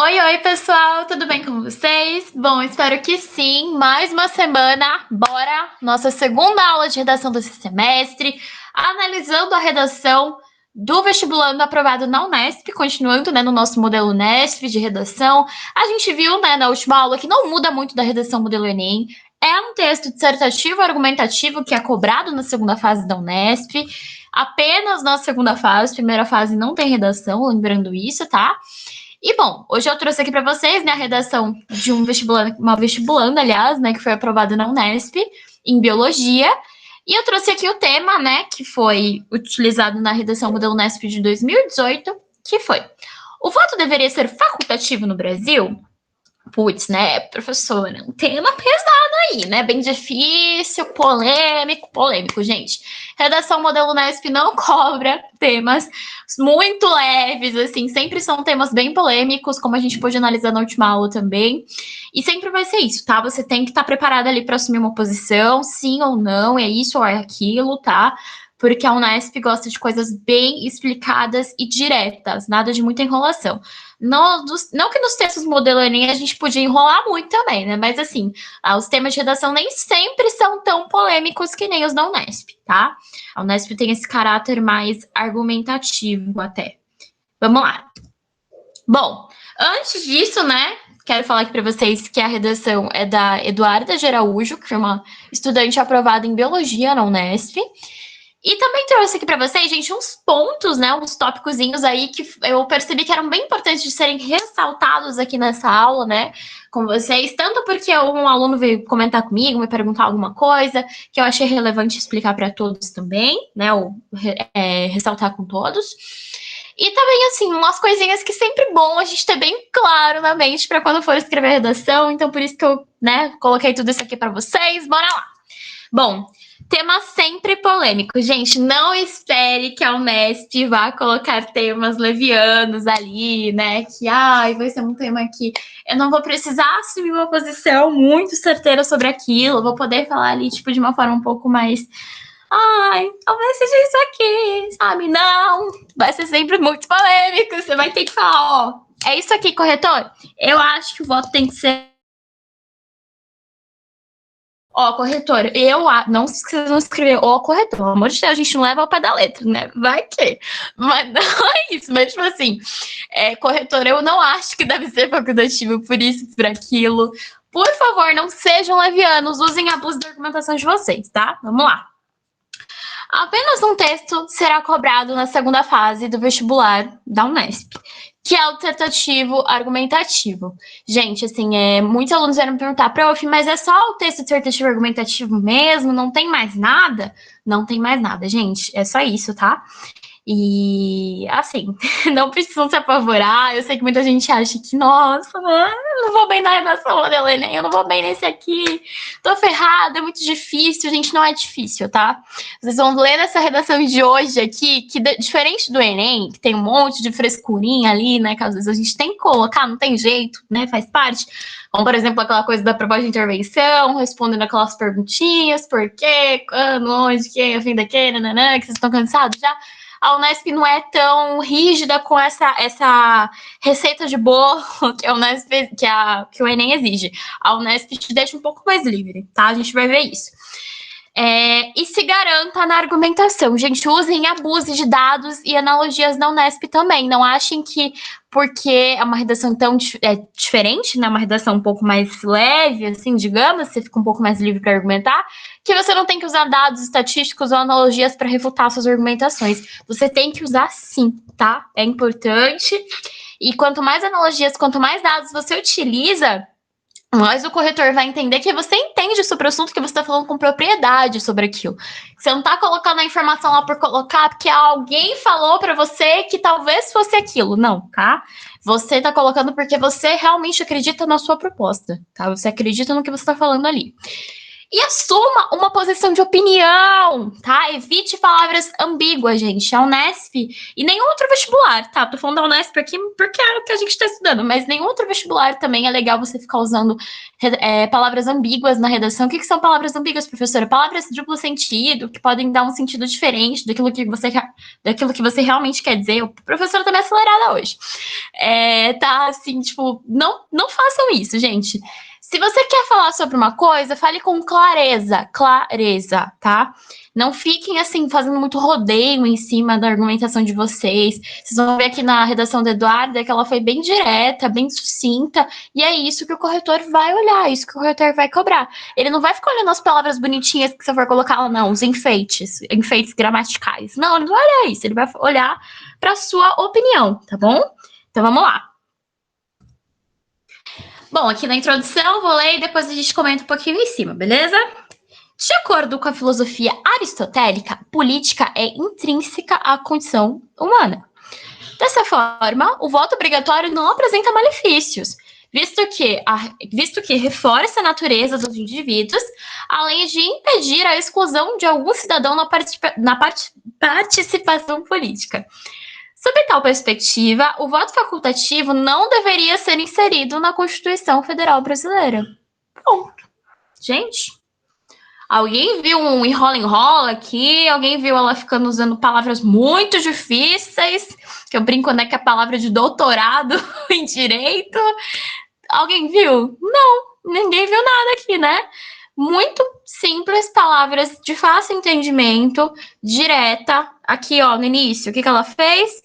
Oi, oi, pessoal, tudo bem com vocês? Bom, espero que sim. Mais uma semana, bora! Nossa segunda aula de redação desse semestre, analisando a redação do vestibulando aprovado na Unesp, continuando, no nosso modelo Unesp de redação. A gente viu, na última aula que não muda muito da redação modelo Enem. É um texto dissertativo argumentativo que é cobrado na segunda fase da Unesp. Apenas na segunda fase, primeira fase não tem redação, lembrando isso, tá? E bom, hoje eu trouxe aqui para vocês, a redação de uma vestibulanda, aliás, que foi aprovada na Unesp em biologia. E eu trouxe aqui o tema, que foi utilizado na redação modelo Unesp de 2018, que foi: o voto deveria ser facultativo no Brasil? Putz, professora, um tema pesado aí, bem difícil, polêmico, gente. Redação modelo Unesp não cobra temas muito leves, assim, sempre são temas bem polêmicos, como a gente pôde analisar na última aula também. E sempre vai ser isso, tá? Você tem que estar preparada ali para assumir uma posição, sim ou não, é isso ou é aquilo, tá? Porque a Unesp gosta de coisas bem explicadas e diretas, nada de muita enrolação. Não que nos textos modelo Enem a gente podia enrolar muito também, Mas assim, os temas de redação nem sempre são tão polêmicos que nem os da Unesp, tá? A Unesp tem esse caráter mais argumentativo até. Vamos lá. Bom, antes disso, quero falar aqui para vocês que a redação é da Eduarda de Araújo, que foi uma estudante aprovada em Biologia na Unesp. E também trouxe aqui para vocês, gente, uns pontos, uns tópicozinhos aí que eu percebi que eram bem importantes de serem ressaltados aqui nessa aula, com vocês. Tanto porque um aluno veio comentar comigo, me perguntar alguma coisa que eu achei relevante explicar para todos também, ou ressaltar com todos. E também, assim, umas coisinhas que sempre bom a gente ter bem claro na mente para quando for escrever redação. Então, por isso que eu, coloquei tudo isso aqui para vocês. Bora lá! Bom, tema sempre polêmico. Gente, não espere que a Unesp vá colocar temas levianos ali, que vai ser um tema que eu não vou precisar assumir uma posição muito certeira sobre aquilo, vou poder falar ali, de uma forma um pouco mais. Talvez seja isso aqui, sabe? Não, vai ser sempre muito polêmico. Você vai ter que falar, é isso aqui, corretor? Eu acho que o voto tem que ser. Corretor, vocês não escrever, corretor, pelo amor de Deus, a gente não leva ao pé da letra, vai que, mas não é isso, mas assim, corretor, eu não acho que deve ser facultativo por isso, por aquilo, por favor, não sejam levianos, usem a blusa da argumentação de vocês, tá? Vamos lá. Apenas um texto será cobrado na segunda fase do vestibular da Unesp, que é o dissertativo argumentativo. Gente, assim, muitos alunos vieram me perguntar, prof, mas é só o texto dissertativo argumentativo mesmo? Não tem mais nada? Não tem mais nada, gente. É só isso, tá? E, assim, não precisam se apavorar. Eu sei que muita gente acha que, nossa, eu não vou bem na redação modelo Enem, eu não vou bem nesse aqui, tô ferrada, é muito difícil. Gente, não é difícil, tá? Vocês vão ler nessa redação de hoje aqui, que diferente do Enem, que tem um monte de frescurinha ali, que às vezes a gente tem que colocar, não tem jeito, faz parte. Como, por exemplo, aquela coisa da proposta de intervenção, respondendo aquelas perguntinhas, por quê, quando, onde, quem, a fim da quê, nananã, que vocês estão cansados já. A Unesp não é tão rígida com essa receita de bolo que a Unesp, que o Enem exige. A Unesp te deixa um pouco mais livre, tá? A gente vai ver isso. E se garanta na argumentação. Gente, usem e abusem de dados e analogias da Unesp também. Não achem que porque é uma redação tão diferente, uma redação um pouco mais leve, assim, digamos, você fica um pouco mais livre para argumentar, que você não tem que usar dados estatísticos ou analogias para refutar suas argumentações. Você tem que usar sim, tá? É importante. E quanto mais analogias, quanto mais dados você utiliza, mas o corretor vai entender que você entende sobre o assunto, que você está falando com propriedade sobre aquilo. Você não está colocando a informação lá por colocar, porque alguém falou para você que talvez fosse aquilo. Não, tá? Você está colocando porque você realmente acredita na sua proposta, tá? Você acredita no que você está falando ali. E assuma uma posição de opinião, tá? Evite palavras ambíguas, gente. A Unesp e nenhum outro vestibular, tá? Tô falando da Unesp aqui porque é o que a gente tá estudando, mas nenhum outro vestibular também é legal você ficar usando palavras ambíguas na redação. O que são palavras ambíguas, professora? Palavras de duplo sentido, que podem dar um sentido diferente daquilo que você realmente quer dizer. O professor tá meio acelerada hoje. Tá assim, tipo, não façam isso, gente. Se você quer falar sobre uma coisa, fale com clareza, tá? Não fiquem assim fazendo muito rodeio em cima da argumentação de vocês. Vocês vão ver aqui na redação da Eduarda que ela foi bem direta, bem sucinta, e é isso que o corretor vai olhar, é isso que o corretor vai cobrar. Ele não vai ficar olhando as palavras bonitinhas que você for colocar lá, não, os enfeites gramaticais. Não, ele não vai olhar isso, ele vai olhar para sua opinião, tá bom? Então vamos lá. Bom, aqui na introdução, vou ler e depois a gente comenta um pouquinho em cima, beleza? De acordo com a filosofia aristotélica, política é intrínseca à condição humana. Dessa forma, o voto obrigatório não apresenta malefícios, visto que reforça a natureza dos indivíduos, além de impedir a exclusão de algum cidadão na participação política. Sob tal perspectiva, o voto facultativo não deveria ser inserido na Constituição Federal Brasileira. Ponto. Gente, alguém viu um enrola-enrola aqui? Alguém viu ela ficando usando palavras muito difíceis? Que eu brinco, né, que é a palavra de doutorado em direito. Alguém viu? Não, ninguém viu nada aqui, né? Muito simples, palavras de fácil entendimento, direta. Aqui, ó, no início, o que ela fez?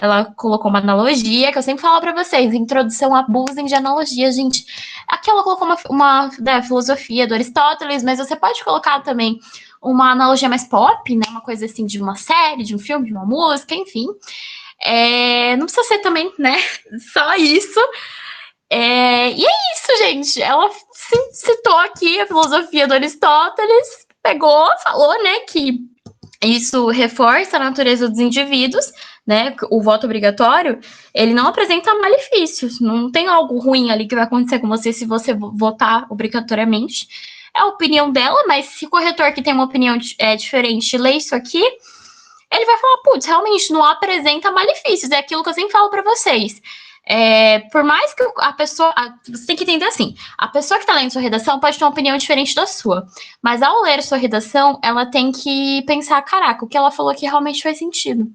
Ela colocou uma analogia, que eu sempre falo para vocês, introdução, abusem de analogia, gente. Aqui ela colocou uma filosofia do Aristóteles, mas você pode colocar também uma analogia mais pop, né? Uma coisa assim de uma série, de um filme, de uma música, enfim. Não precisa ser também, né? Só isso. E é isso, gente. Ela citou aqui a filosofia do Aristóteles, pegou, falou, né, que isso reforça a natureza dos indivíduos, né? O voto obrigatório, ele não apresenta malefícios, não tem algo ruim ali que vai acontecer com você se você votar obrigatoriamente. É a opinião dela, mas se o corretor que tem uma opinião diferente lê isso aqui, ele vai falar, putz, realmente não apresenta malefícios, é aquilo que eu sempre falo para vocês. Por mais que a pessoa. Você tem que entender assim: a pessoa que está lendo sua redação pode ter uma opinião diferente da sua. Mas ao ler sua redação, ela tem que pensar: caraca, o que ela falou aqui realmente faz sentido.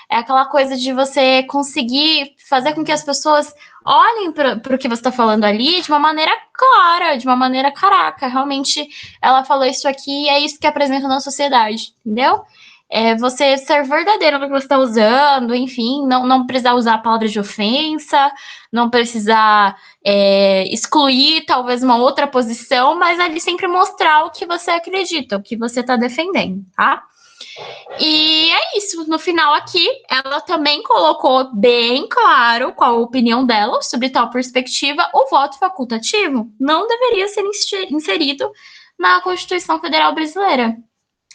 É aquela coisa de você conseguir fazer com que as pessoas olhem para o que você está falando ali de uma maneira clara, de uma maneira caraca. Realmente ela falou isso aqui e é isso que apresenta na sociedade, entendeu? Você ser verdadeiro no que você está usando, enfim, não precisar usar palavras de ofensa, não precisar excluir talvez uma outra posição, mas ali sempre mostrar o que você acredita, o que você está defendendo, tá? E é isso, no final aqui, ela também colocou bem claro qual a opinião dela sobre tal perspectiva, o voto facultativo não deveria ser inserido na Constituição Federal Brasileira.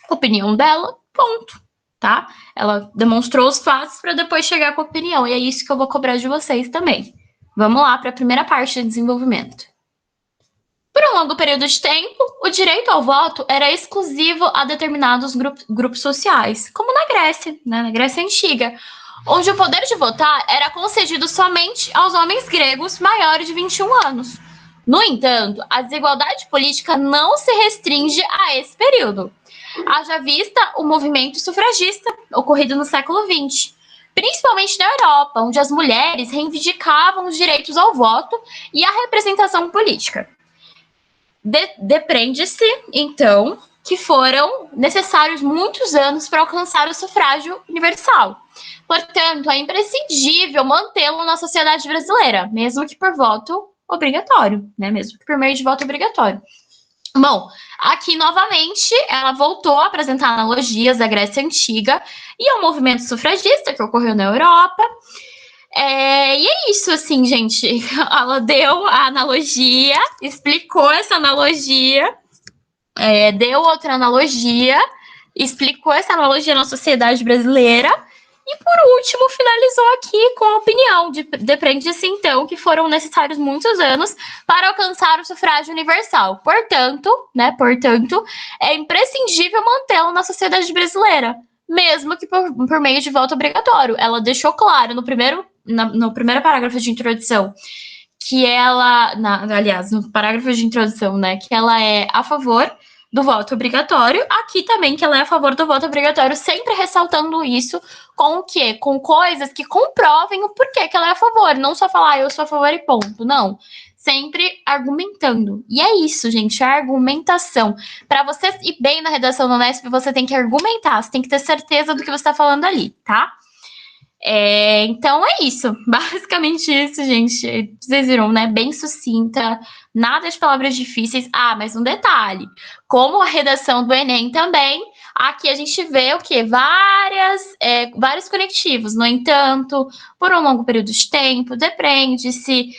Opinião dela, ponto, tá? Ela demonstrou os fatos para depois chegar com a opinião, e é isso que eu vou cobrar de vocês também. Vamos lá para a primeira parte de desenvolvimento. Por um longo período de tempo, o direito ao voto era exclusivo a determinados grupos sociais, como na Grécia, né? Na Grécia Antiga, onde o poder de votar era concedido somente aos homens gregos maiores de 21 anos. No entanto, a desigualdade política não se restringe a esse período. Haja vista o movimento sufragista ocorrido no século XX, principalmente na Europa, onde as mulheres reivindicavam os direitos ao voto e à representação política. Depreende-se, então, que foram necessários muitos anos para alcançar o sufrágio universal. Portanto, é imprescindível mantê-lo na sociedade brasileira, mesmo que por voto obrigatório, né? Mesmo que por meio de voto obrigatório. Bom, aqui novamente ela voltou a apresentar analogias da Grécia Antiga e ao movimento sufragista que ocorreu na Europa. E é isso, assim, gente. Ela deu a analogia, explicou essa analogia, deu outra analogia, explicou essa analogia na sociedade brasileira E, por último, finalizou aqui com a opinião de depende-se, então, que foram necessários muitos anos para alcançar o sufrágio universal. Portanto, é imprescindível mantê-lo na sociedade brasileira, mesmo que por meio de voto obrigatório. Ela deixou claro no primeiro parágrafo de introdução que ela, aliás, no parágrafo de introdução, né, que ela é a favor do voto obrigatório, aqui também que ela é a favor do voto obrigatório, sempre ressaltando isso com o quê? Com coisas que comprovem o porquê que ela é a favor, não só falar, eu sou a favor e ponto, não. Sempre argumentando. E é isso, gente, a argumentação. Para você ir bem na redação do Unesp, você tem que argumentar, você tem que ter certeza do que você está falando ali, tá? Então é isso, basicamente isso, gente. Vocês viram, né? Bem sucinta, nada de palavras difíceis. Ah, mas um detalhe: como a redação do Enem também, aqui a gente vê o quê? Vários conectivos. No entanto, por um longo período de tempo, depende-se,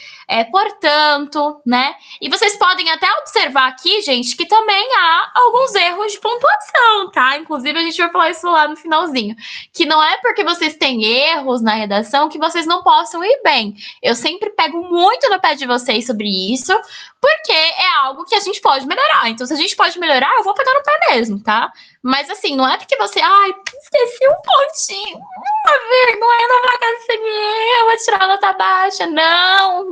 portanto, né? E vocês podem até observar aqui, gente, que também há alguns erros de pontuação, tá? Inclusive, a gente vai falar isso lá no finalzinho. Que não é porque vocês têm erros na redação que vocês não possam ir bem. Eu sempre pego muito no pé de vocês sobre isso, porque é algo que a gente pode melhorar. Então, se a gente pode melhorar, eu vou pegar no pé mesmo, tá? Mas assim, não é porque você, esqueci um pontinho, uma vergonha da academia, eu vou tirar a nota baixa.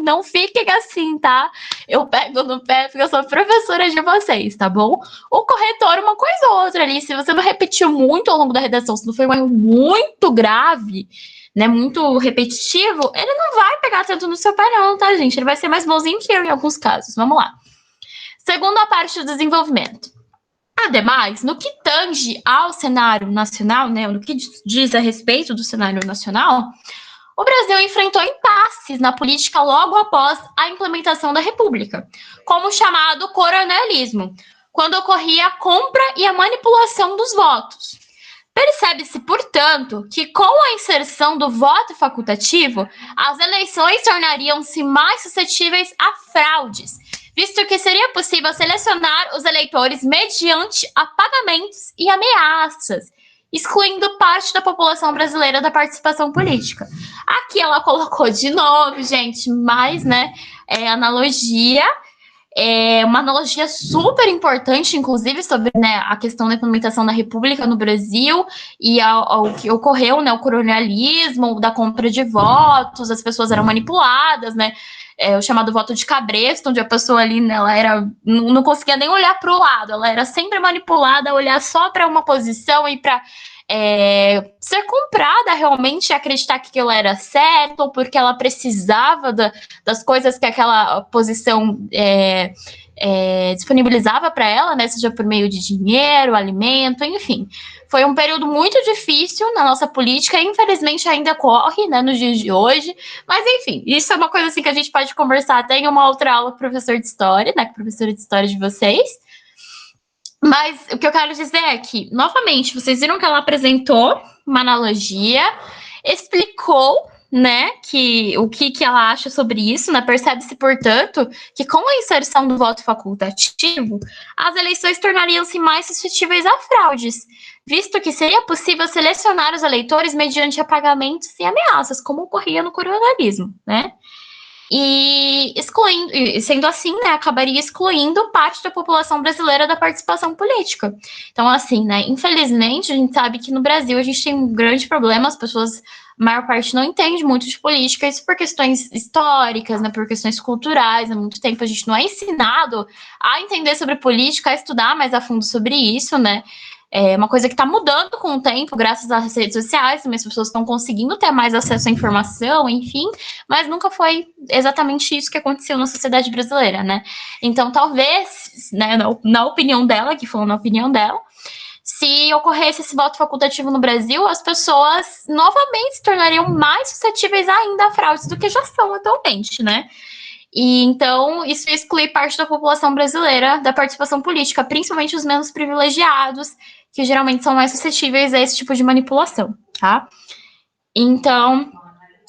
Não fiquem assim, tá? Eu pego no pé porque eu sou professora de vocês, tá bom? O corretor, uma coisa ou outra ali, se você não repetiu muito ao longo da redação, se não foi um erro muito grave, né, muito repetitivo, ele não vai pegar tanto no seu pé não, tá, gente? Ele vai ser mais bonzinho que eu em alguns casos. Vamos lá. Segunda parte do desenvolvimento. Ademais, no que tange ao cenário nacional, né, no que diz a respeito do cenário nacional, o Brasil enfrentou impasses na política logo após a implementação da República, como o chamado coronelismo, quando ocorria a compra e a manipulação dos votos. Percebe-se, portanto, que com a inserção do voto facultativo, as eleições tornariam-se mais suscetíveis a fraudes, visto que seria possível selecionar os eleitores mediante apagamentos e ameaças, excluindo parte da população brasileira da participação política. Aqui ela colocou de novo, gente, mais, né, analogia. Uma analogia super importante, inclusive, sobre, né, a questão da implementação da República no Brasil e ao que ocorreu, né, o colonialismo, da compra de votos, as pessoas eram manipuladas, né, o chamado voto de cabresto, onde a pessoa ali, né, ela não conseguia nem olhar para o lado, ela era sempre manipulada a olhar só para uma posição e para ser comprada realmente, acreditar que aquilo era certo, ou porque ela precisava das coisas que aquela posição disponibilizava para ela, né, seja por meio de dinheiro, alimento, enfim. Foi um período muito difícil na nossa política, e infelizmente ainda ocorre, né, nos dias de hoje, mas enfim, isso é uma coisa assim que a gente pode conversar até em uma outra aula com o professor de história, né, com a professora de história de vocês. Mas o que eu quero dizer é que, novamente, vocês viram que ela apresentou uma analogia, explicou, né, o que ela acha sobre isso, né? Percebe-se, portanto, que com a inserção do voto facultativo, as eleições tornariam-se mais suscetíveis a fraudes, visto que seria possível selecionar os eleitores mediante apagamentos e ameaças, como ocorria no coronelismo, né? E sendo assim, né, acabaria excluindo parte da população brasileira da participação política. Então, assim, né, infelizmente, a gente sabe que no Brasil a gente tem um grande problema, as pessoas, a maior parte não entende muito de política, isso por questões históricas, né, por questões culturais, há muito tempo a gente não é ensinado a entender sobre política, a estudar mais a fundo sobre isso, né, é uma coisa que está mudando com o tempo, graças às redes sociais, também as pessoas estão conseguindo ter mais acesso à informação, enfim, mas nunca foi exatamente isso que aconteceu na sociedade brasileira, né? Então, talvez, né, na opinião dela, que foi na opinião dela, se ocorresse esse voto facultativo no Brasil, as pessoas novamente se tornariam mais suscetíveis ainda a fraudes do que já são atualmente, né? E então, isso exclui parte da população brasileira da participação política, principalmente os menos privilegiados, que geralmente são mais suscetíveis a esse tipo de manipulação, tá? Então,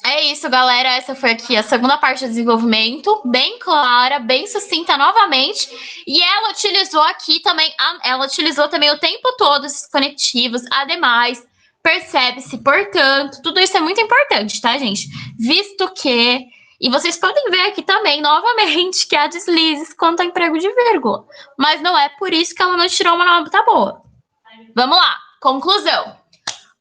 é isso, galera. Essa foi aqui a segunda parte do desenvolvimento, bem clara, bem sucinta novamente. E ela utilizou aqui também, ela utilizou também o tempo todo esses conectivos, ademais, Percebe-se, portanto, tudo isso é muito importante, tá, gente? Visto que, e vocês podem ver aqui também, novamente, que há deslizes quanto ao emprego de vírgula. Mas não é por isso que ela não tirou uma nota boa. Vamos lá, conclusão.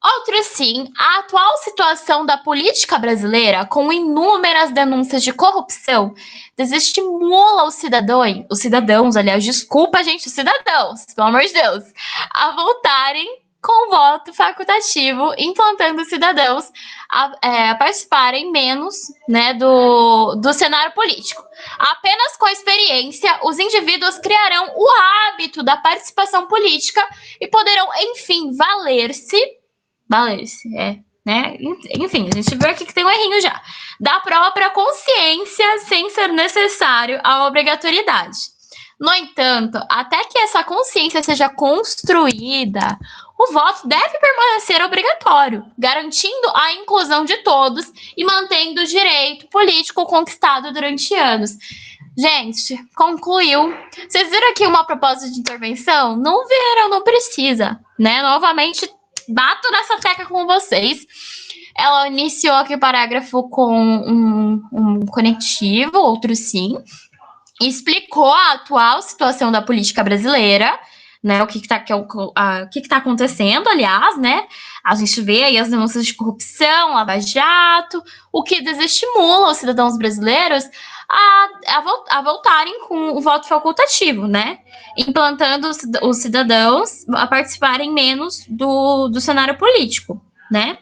Outro sim, a atual situação da política brasileira, com inúmeras denúncias de corrupção, desestimula os cidadãos, aliás, desculpa, gente, os cidadãos, pelo amor de Deus, a voltarem com voto facultativo, implantando os cidadãos a participarem menos, né, do cenário político. Apenas com a experiência, os indivíduos criarão o hábito da participação política e poderão, enfim, valer-se, né? Enfim, a gente vê aqui que tem um errinho já. Da própria consciência, sem ser necessário a obrigatoriedade. No entanto, até que essa consciência seja construída, o voto deve permanecer obrigatório, garantindo a inclusão de todos e mantendo o direito político conquistado durante anos. Gente, concluiu. Vocês viram aqui uma proposta de intervenção? Não viram, não precisa, né? Novamente, bato nessa tecla com vocês. Ela iniciou aqui o parágrafo com um conectivo, outro sim, explicou a atual situação da política brasileira, né? O que está acontecendo, aliás, né? A gente vê aí as denúncias de corrupção, Lava Jato, o que desestimula os cidadãos brasileiros a voltarem com o voto facultativo, né? Implantando os cidadãos a participarem menos do cenário político, né?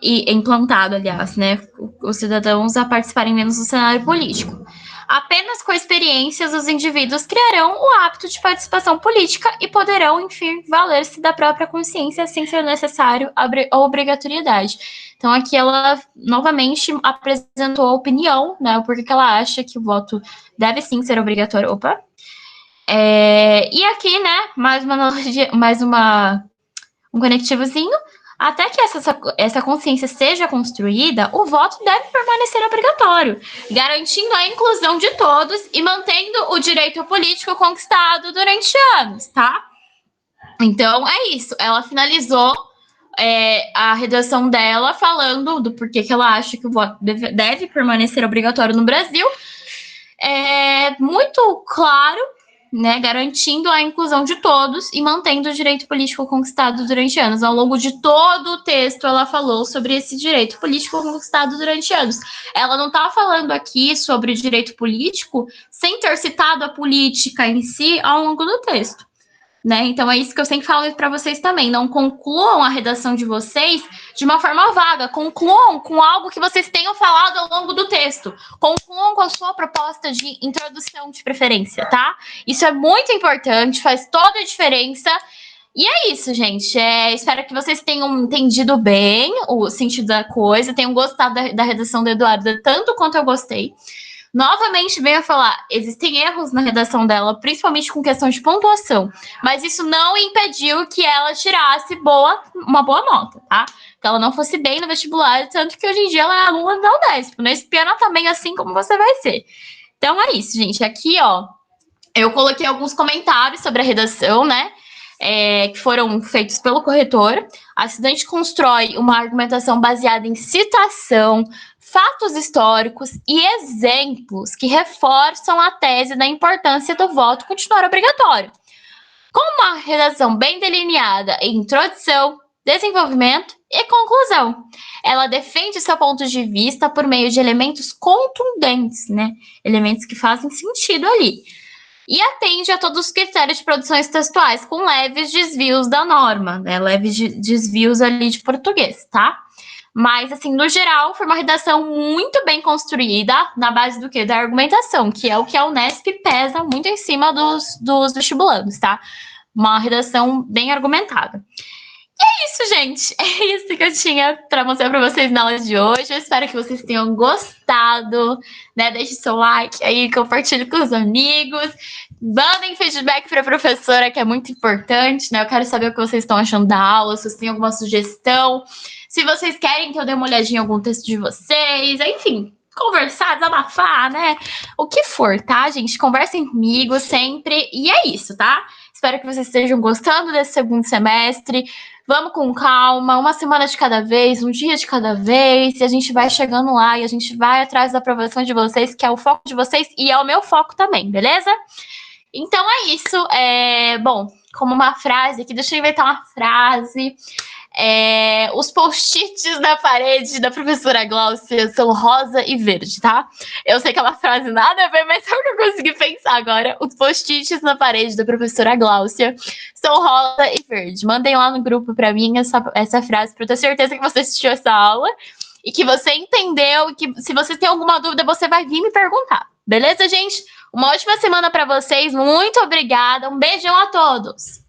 E implantado, aliás, né? Os cidadãos a participarem menos do cenário político. Apenas com experiências, os indivíduos criarão o hábito de participação política e poderão, enfim, valer-se da própria consciência sem ser necessário a obrigatoriedade. Então, aqui ela novamente apresentou a opinião, né? Porque que ela acha que o voto deve sim ser obrigatório. Opa! E aqui, né, um conectivozinho. Até que essa consciência seja construída, o voto deve permanecer obrigatório, garantindo a inclusão de todos e mantendo o direito político conquistado durante anos, tá? Então, é isso. Ela finalizou a redação dela falando do porquê que ela acha que o voto deve permanecer obrigatório no Brasil. Muito claro, né, garantindo a inclusão de todos e mantendo o direito político conquistado durante anos. Ao longo de todo o texto, ela falou sobre esse direito político conquistado durante anos. Ela não está falando aqui sobre o direito político sem ter citado a política em si ao longo do texto, né? Então é isso que eu sempre falo para vocês também. Não concluam a redação de vocês de uma forma vaga. Concluam com algo que vocês tenham falado ao longo do texto. Concluam com a sua proposta de introdução de preferência, tá? Isso é muito importante, faz toda a diferença. E é isso, gente. Espero que vocês tenham entendido bem o sentido da coisa, tenham gostado da redação da Eduarda tanto quanto eu gostei. Novamente, venho a falar, existem erros na redação dela, principalmente com questão de pontuação, mas isso não impediu que ela tirasse uma boa nota, tá? Que ela não fosse bem no vestibular, tanto que hoje em dia ela é aluna da Unesp, né? Espiana também, assim como você vai ser. Então é isso, gente. Aqui, ó, eu coloquei alguns comentários sobre a redação, né? Que foram feitos pelo corretor. A estudante constrói uma argumentação baseada em citação, fatos históricos e exemplos que reforçam a tese da importância do voto continuar obrigatório. Com uma redação bem delineada em introdução, desenvolvimento e conclusão. Ela defende seu ponto de vista por meio de elementos contundentes, né? Elementos que fazem sentido ali. E atende a todos os critérios de produções textuais, com leves desvios da norma, né? Leves desvios ali de português, tá? Mas, assim, no geral, foi uma redação muito bem construída, na base do quê? Da argumentação, que é o que a Unesp pesa muito em cima dos vestibulandos, tá? Uma redação bem argumentada. E é isso, gente. É isso que eu tinha para mostrar para vocês na aula de hoje. Eu espero que vocês tenham gostado, né? Deixe seu like aí, compartilhe com os amigos. Mandem feedback para a professora, que é muito importante, né? Eu quero saber o que vocês estão achando da aula, se vocês têm alguma sugestão, se vocês querem que eu dê uma olhadinha em algum texto de vocês, enfim, conversar, desabafar, né? O que for, tá, gente? Conversem comigo sempre. E é isso, tá? Espero que vocês estejam gostando desse segundo semestre. Vamos com calma, uma semana de cada vez, um dia de cada vez, e a gente vai chegando lá e a gente vai atrás da aprovação de vocês, que é o foco de vocês e é o meu foco também, beleza? Então é isso. Bom, como uma frase aqui, deixa eu inventar uma frase. Os post-its na parede da professora Gláucia são rosa e verde, tá? Eu sei que é uma frase nada a ver, mas é o que eu consegui pensar agora. Os post-its na parede da professora Gláucia são rosa e verde. Mandem lá no grupo pra mim essa frase, pra eu ter certeza que você assistiu essa aula e que você entendeu. E que se você tem alguma dúvida, você vai vir me perguntar. Beleza, gente? Uma ótima semana pra vocês. Muito obrigada. Um beijão a todos.